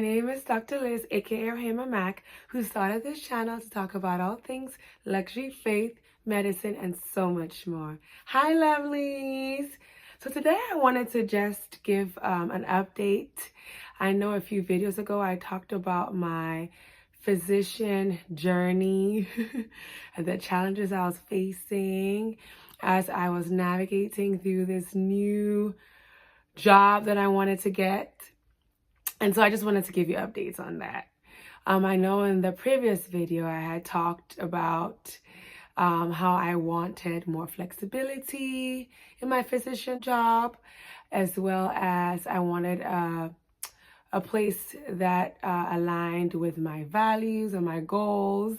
My name is Dr. Liz, aka Ohemaa Mac, who started this channel to talk about all things luxury, faith, medicine, and so much more. Hi, lovelies! So today I wanted to just give an update. I know a few videos ago I talked about my physician journey and the challenges I was facing as I was navigating through this new job that I wanted to get. And so I just wanted to give you updates on that. I know in the previous video I had talked about how I wanted more flexibility in my physician job, as well as I wanted a place that aligned with my values and my goals.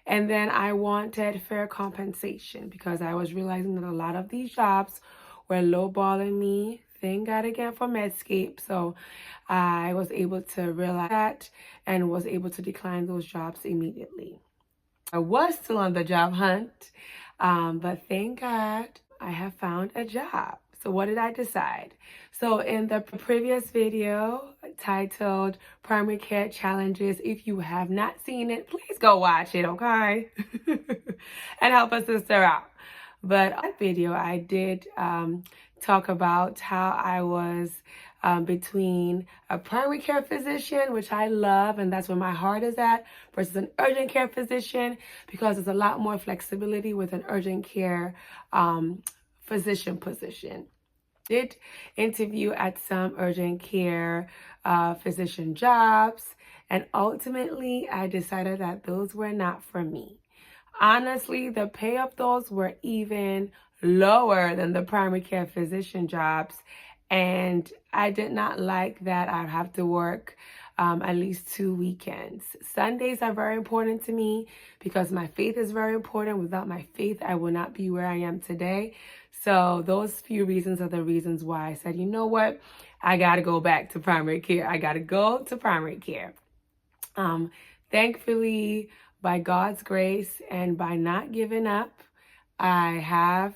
And then I wanted fair compensation because I was realizing that a lot of these jobs were lowballing me. Thank God again for Medscape. So I was able to realize that and was able to decline those jobs immediately. I was still on the job hunt, but thank God I have found a job. So what did I decide? So in the previous video titled Primary Care Challenges, if you have not seen it, please go watch it, okay? And help a sister out. But on that video, I did talk about how I was between a primary care physician, which I love, and that's where my heart is at, versus an urgent care physician, because there's a lot more flexibility with an urgent care physician position. Did interview at some urgent care physician jobs, and ultimately I decided that those were not for me. Honestly, the pay of those were even lower than the primary care physician jobs, and I did not like that I'd have to work at least 2 weekends. Sundays are very important to me because my faith is very important. Without my faith, I will not be where I am today. So those few reasons are the reasons why I said, you know what, I got to go back to primary care. I got to go to primary care. Thankfully, by God's grace and by not giving up, I have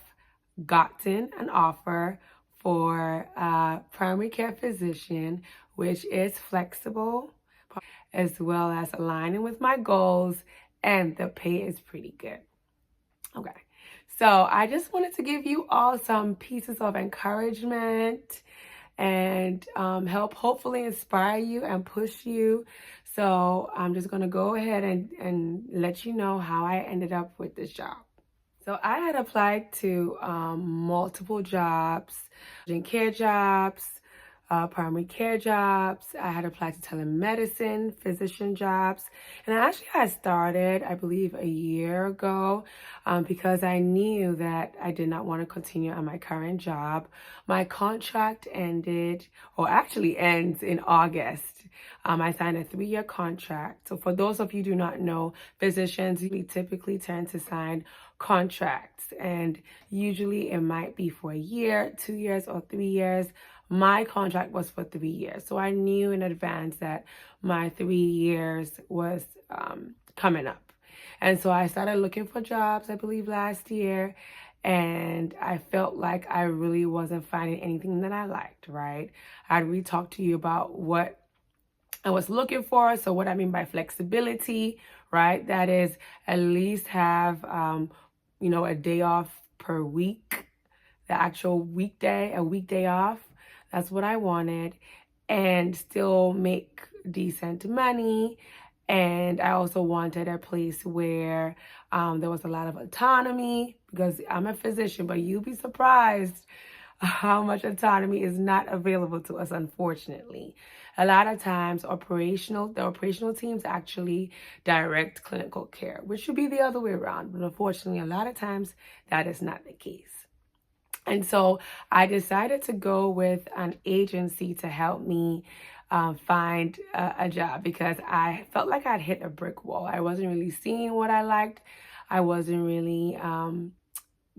gotten an offer for a primary care physician, which is flexible, as well as aligning with my goals, and the pay is pretty good. Okay, so I just wanted to give you all some pieces of encouragement and help hopefully inspire you and push you. So I'm just going to go ahead and let you know how I ended up with this job. So I had applied to multiple jobs, urgent care jobs, primary care jobs. I had applied to telemedicine, physician jobs. And I actually had started, I believe, a year ago because I knew that I did not want to continue on my current job. My contract ended, or actually ends in August. I signed a 3-year contract. So for those of you who do not know, physicians typically tend to sign contracts, and usually it might be for a year, 2 years, or 3 years. My contract was for 3 years, so I knew in advance that my 3 years was coming up. And so I started looking for jobs, I believe last year, and I felt like I really wasn't finding anything that I liked, right? I'd really talked to you about what I was looking for. So what I mean by flexibility, right? That is at least have, a day off per week, the actual weekday, a weekday off. That's what I wanted, and still make decent money. And I also wanted a place where there was a lot of autonomy, because I'm a physician, but you'll be surprised how much autonomy is not available to us, unfortunately. A lot of times the operational teams actually direct clinical care, which should be the other way around. But unfortunately, a lot of times that is not the case. And so I decided to go with an agency to help me find a job, because I felt like I'd hit a brick wall. I wasn't really seeing what I liked. I wasn't really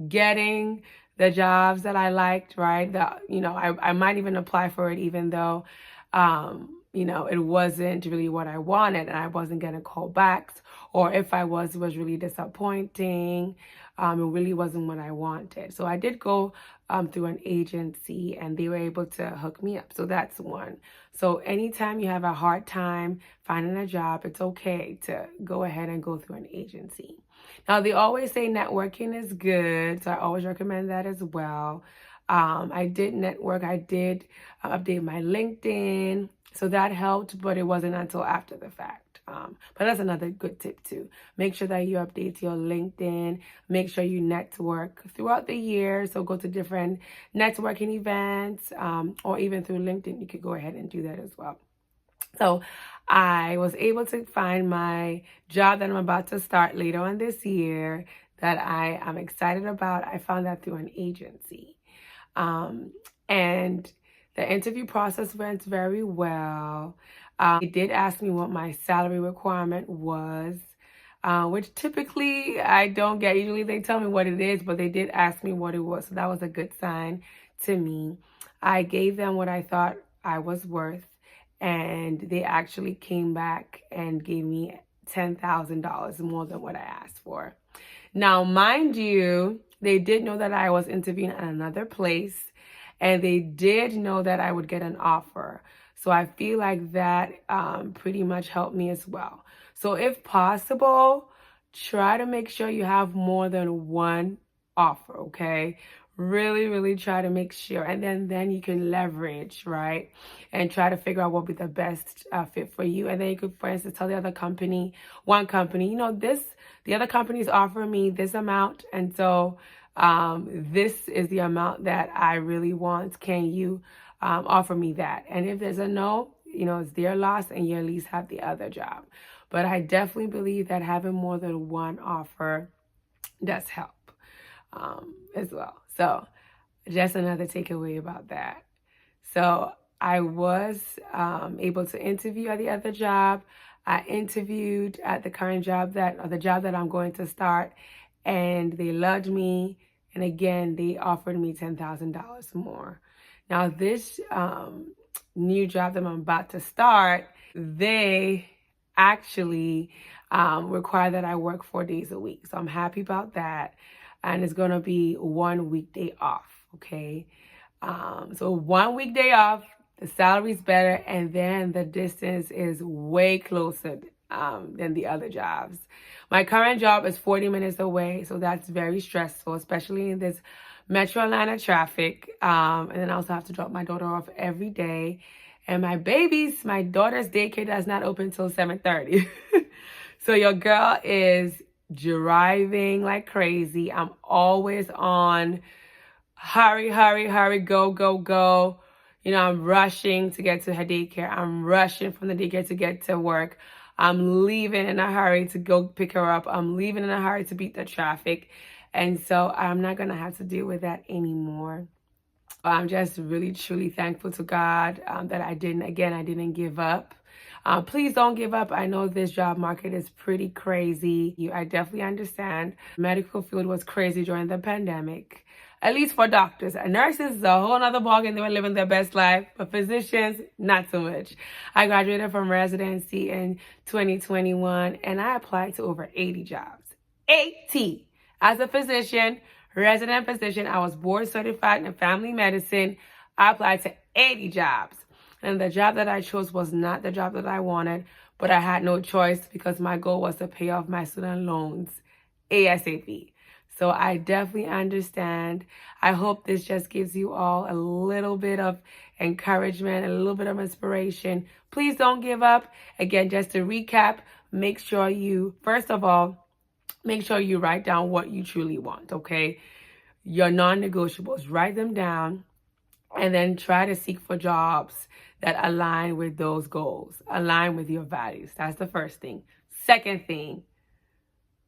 getting the jobs that I liked, right? I might even apply for it even though, it wasn't really what I wanted, and I wasn't getting callbacks, or if I was, it was really disappointing. It really wasn't what I wanted. So I did go through an agency, and they were able to hook me up. So that's one. So anytime you have a hard time finding a job, it's okay to go ahead and go through an agency. Now, they always say networking is good, so I always recommend that as well. I did network. I did update my LinkedIn, so that helped, but it wasn't until after the fact. But that's another good tip too. Make sure that you update your LinkedIn. Make sure you network throughout the year. So go to different networking events, or even through LinkedIn, you could go ahead and do that as well. So I was able to find my job that I'm about to start later on this year that I am excited about. I found that through an agency. And the interview process went very well. They did ask me what my salary requirement was, which typically I don't get. Usually they tell me what it is, but they did ask me what it was. So that was a good sign to me. I gave them what I thought I was worth, and they actually came back and gave me $10,000 more than what I asked for. Now, mind you, they did know that I was interviewing at another place, and they did know that I would get an offer. So I feel like that pretty much helped me as well. So if possible, try to make sure you have more than one offer, okay? Really, really try to make sure. And then you can leverage, right? And try to figure out what would be the best fit for you. And then you could, for instance, tell the other company, one company, the other company's offering me this amount. And so this is the amount that I really want. Can you offer me that? And if there's a no, it's their loss, and you at least have the other job. But I definitely believe that having more than one offer does help as well. So just another takeaway about that. So I was able to interview at the other job. I interviewed at the current job the job that I'm going to start, and they loved me. And again, they offered me $10,000 more. Now this new job that I'm about to start, they actually require that I work 4 days a week. So I'm happy about that. And it's going to be 1 weekday off, okay? So 1 weekday off, the salary's better, and then the distance is way closer than the other jobs. My current job is 40 minutes away, so that's very stressful, especially in this Metro Atlanta traffic. And then I also have to drop my daughter off every day. And my daughter's daycare does not open till 7:30. So your girl is driving like crazy. I'm always on hurry, hurry, hurry, go, go, go. I'm rushing to get to her daycare. I'm rushing from the daycare to get to work. I'm leaving in a hurry to go pick her up. I'm leaving in a hurry to beat the traffic. And so I'm not going to have to deal with that anymore. I'm just really, truly thankful to God that I didn't give up. Please don't give up. I know this job market is pretty crazy. I definitely understand. Medical field was crazy during the pandemic, at least for doctors. Nurses is a whole other ballgame. They were living their best life, but physicians, not so much. I graduated from residency in 2021, and I applied to over 80 jobs. 80! As a physician, resident physician, I was board certified in family medicine. I applied to 80 jobs. And the job that I chose was not the job that I wanted, but I had no choice because my goal was to pay off my student loans ASAP. So I definitely understand. I hope this just gives you all a little bit of encouragement, a little bit of inspiration. Please don't give up. Again, just to recap, first of all, make sure you write down what you truly want, okay? Your non-negotiables, write them down, and then try to seek for jobs that align with those goals, align with your values. That's the first thing. Second thing,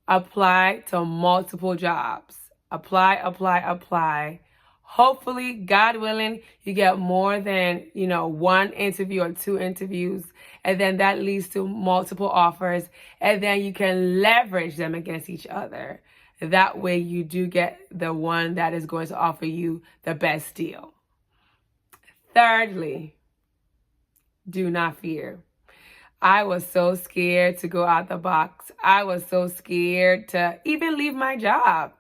apply to multiple jobs. Apply, apply, apply. Hopefully, God willing, you get more than, one interview or 2 interviews, and then that leads to multiple offers, and then you can leverage them against each other. That way you do get the one that is going to offer you the best deal. Thirdly, do not fear. I was so scared to go out the box. I was so scared to even leave my job,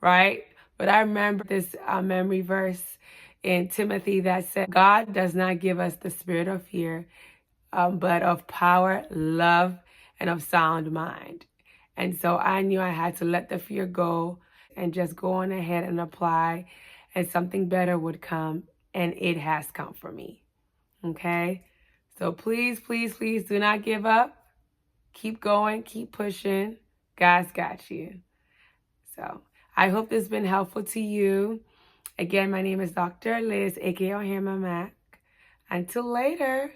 right? But I remember this memory verse in Timothy that said, God does not give us the spirit of fear, but of power, love, and of sound mind. And so I knew I had to let the fear go and just go on ahead and apply, and something better would come. And it has come for me. Okay? So please, please, please do not give up. Keep going, keep pushing. God's got you. So I hope this has been helpful to you. Again, my name is Dr. Liz, aka Ohemaa Mac. Until later.